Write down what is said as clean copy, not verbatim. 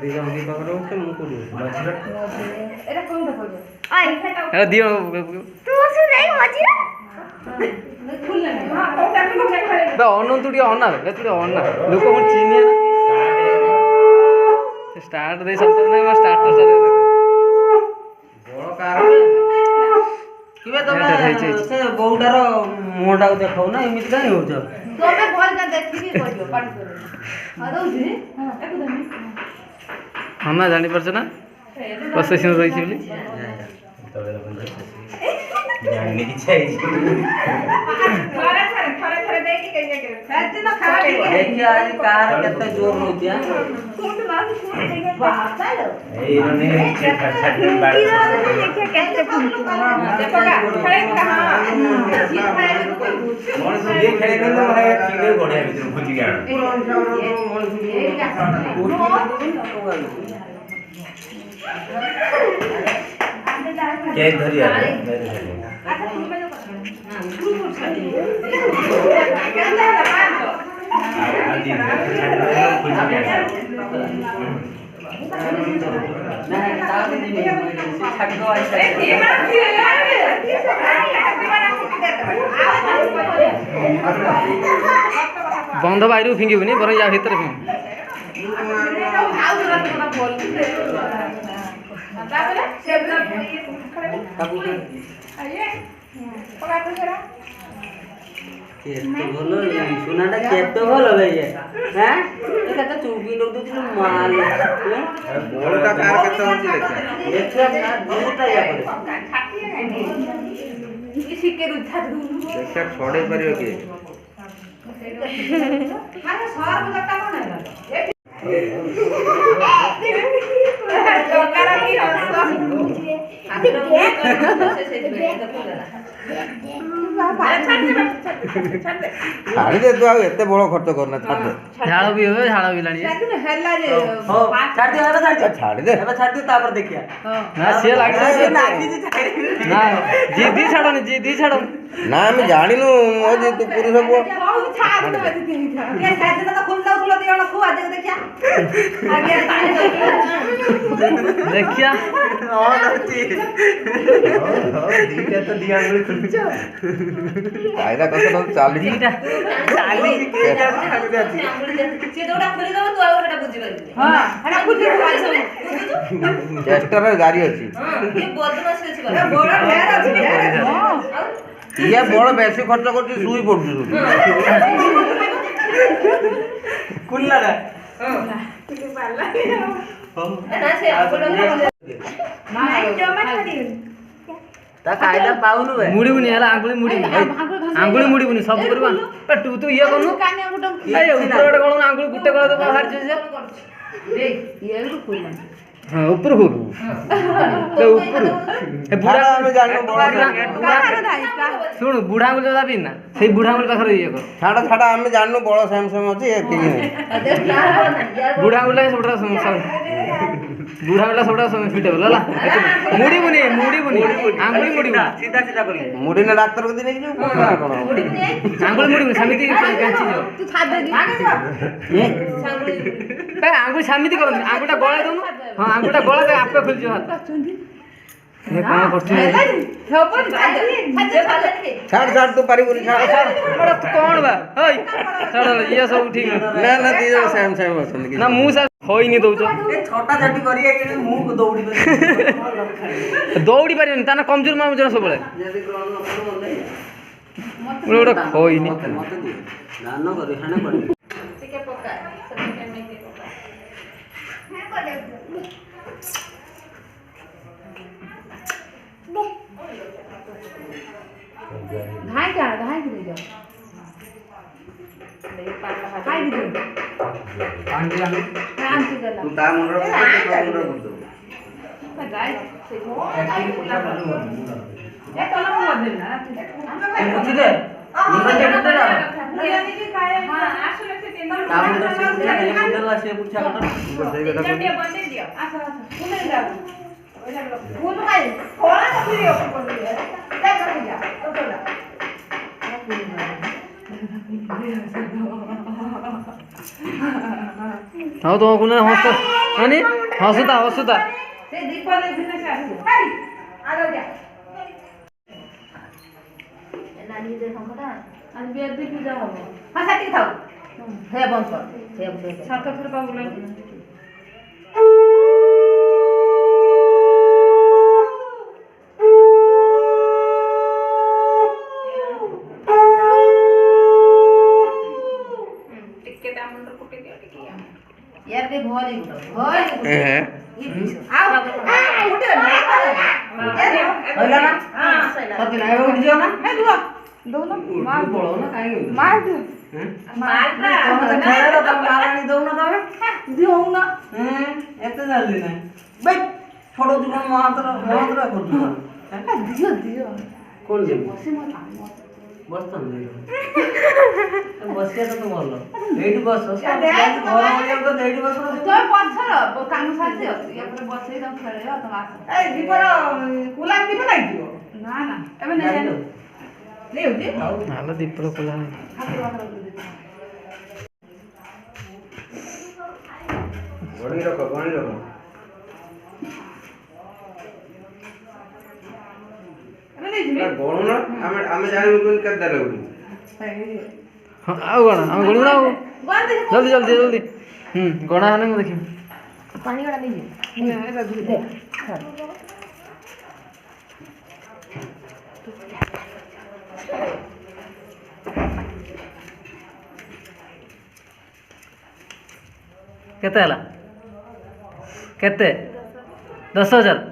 दिया मुझे पाखरे होते मु कोडी मझिरा एटा कोनटा पड़ो आय ए दियो तू सु नहीं मजिरा खुलले हां कोनटा कोनटा खड़े बे अनंत टिके अना बे तू अना लोक मन चिनिए ना स्टार्ट दे सब नहीं मैं स्टार्टर दे बड़ कार किबे तमे से बहुडार मुहटा देखाउ ना एमित काई हो छ तमे भल का देखि करियो पानी करे आ दउजी हां एकदम हम ना जानी परछ ना प्रोसेसिंग रही छी बोली जानने की चाहिए खरे खरे देख के कहिए के सच्ची ना खा देखिए आज कार कितना जोर होती है कुंड मार कुंड देखे बात है ए इन्होंने छट बाड़ देखिए कैसे देखो का खड़े कहां मन से ये खेले कर तो भाई कीड़े गोड़े भीतर खुज गया के धरी आ अच्छा तुम में हां गुरु छाती आदि खुज गया नहीं ताऊ नहीं से छट दो ऐसे ए बात बंध बाहर फिंगी बनी बर या भीतर फिंग केते भलो सुनाटा केते भलो भैया हैं एका तो चुपी लोग तो माल बोलटा कार केते होची देखा देखा दूटा या पड़े इसी के रुझा दूर देखा छोड़े परियो के माने सर बजटा कोन है डोकारा की छाड़ी दे तू एते बड़ खर्च करना छाड़ दे झाड़ भी होवे झाड़ भी लानी हेला जे हो छाड़ दे एबे छाड़ दे एबे छाड़ दे तापर देखिया ना से लागे ए नागी जी छाड़ी ना जिदी छाड़ो जिदी छाड़ो ना मैं जानिनु ओ जे तू पुरुष को बहुत छाड़ दे के साथ तो खुल दो खुल दियो खूब आज देखिया आगे देखिया हां नती दीटा तो दिया अंगुली खुल जा कायदा कस तो चाली दीटा चाली के छाड़ी दे से दोडा खुली दो तू आउ एटा बुझी पारी हां एटा खुली सब टेस्टर गाड़ी अछि हां ये बदमाश अछि बड़ा बड़ा ढेर अछि हां ये बड़ बेसी खर्च करती सुई पड़ती कुल्ला रे ना से ना जो ता कायदा पाउनु बे मुड़ी बुनी हला आंगुली मुड़ी बुनी सब करबा पे तू तो ये कोनु काने गुटम ए ऊपर गड़ गळ आंगुली गुटे गळ तो बाहर जे देख ये तो खुल हां ऊपर हो तो ऊपर ए बुढ़ा हमें जाननो बड़ा सुन बुढ़ा को जदा बिना सेई बुढ़ा को पाखर ये कर छाड़ा छाड़ा हमें जाननो बड़ा सैमसंग अछि एक नहीं बुढ़ा को लागे सबटा समस्या बुढ़ा वाला सबटा समय फिटेबल हला मुड़ी बुनी आंगुली मुड़ी सीधा सीधा करी मुड़ी ने डॉक्टर को दिने जो कोन आंगुली मुड़ी समिति कांची जो तू छाड़ दे ये पे आंगुली समिति करन आंगुलटा गळे दउनु हां आंगुलटा गळे दे आपे खुल जो हाथ ये कौन करती छाड़ छाड़ तू पारी बोली छाड़ बड़ा कौन बा ओय छाड़ ये सब ठीक ना ना दी जो सेम सेम असन ना मुंह से होई नहीं दउछ ए छोटा छाटी करिए कि मुंह को दौड़ी दौड़ी पारिबनी ताना कमजोर मानु जरा सब बळे यदि ग्रहण कर बोले ओटा होई नहीं मत दे दान करी हने पड़ी ठीक है पक्का सब टाइम में पक्का घाई क्या घाई की ले जाओ घाई की दे आंटी आंटी आंटी गला तू ता मुंडर बोल दो घाई से ए तोला मत दे ना पूछ दे मुंडर के मुंडर यानी कि काय हां आसले से तेंदर ता मुंडर से मुंडर से पूछा कर चटिया बंदे दियो आसा उन्हें जाओ फूल भाई कौन फिर ऊपर दिया क्या कर दिया तो बोला हां तो कोने हस्त ମାନେ ହସୁତା ସେ ଦୀପ ନେଇଥିଲେ ସେ ଆସିବ ହାରି ଆଗ ଯା ନାନୀ ଦେ ସମଟା ଆଜି ବେଦି ପୂଜା ହବ ହଁ ସେଠି ଥାଉ ହେ ବନ୍ଦ କର ହେ ଛାତ ଉପରେ ପାବୁଲା ଟିକେ ଦାମର କୁଟି ଦିଅ ଟିକେ यार के भोली भोली आओ उठे नहीं होला ना हां सत्य ना एबो उठियो ना हे दुआ दो ना मार बोलो ना काहे मार दे हैं मारता तमे खेळलो तमे माराणी दउ ना तमे दियो ना हैं एते जल्दी ना बे छोड़ो दुकान मात्र करछु दियो दियो कोन दे बसे मत बस तो नहीं बसिया तो ଭଲ ଏଇଠି ବସ ଘର ଭଳିଆ ତ ଏଇଠି ବସ तो पछर काम साथी या पर बसे दम खेले तम आस ए दीपर कुलाम दीप नहीं दियो ना ना एबे नहीं ले होती हालो दीपरो कोला गणी रखो एबे नहीं दिबे गणो ना ଆମେ ଜାଣିବୁ କୋन କେତେ ଲାଗୁ ଆଉ କଣ ଆମେ ଗଣିବୁ ନା ଆଉ बंद ଜଲ୍ଦି ଗଣା ହେଲେ ମୁଁ ଦେଖିବି पानी गड़ा नहीं एबे दे କେତେ ହେଲା କେତେ 10,000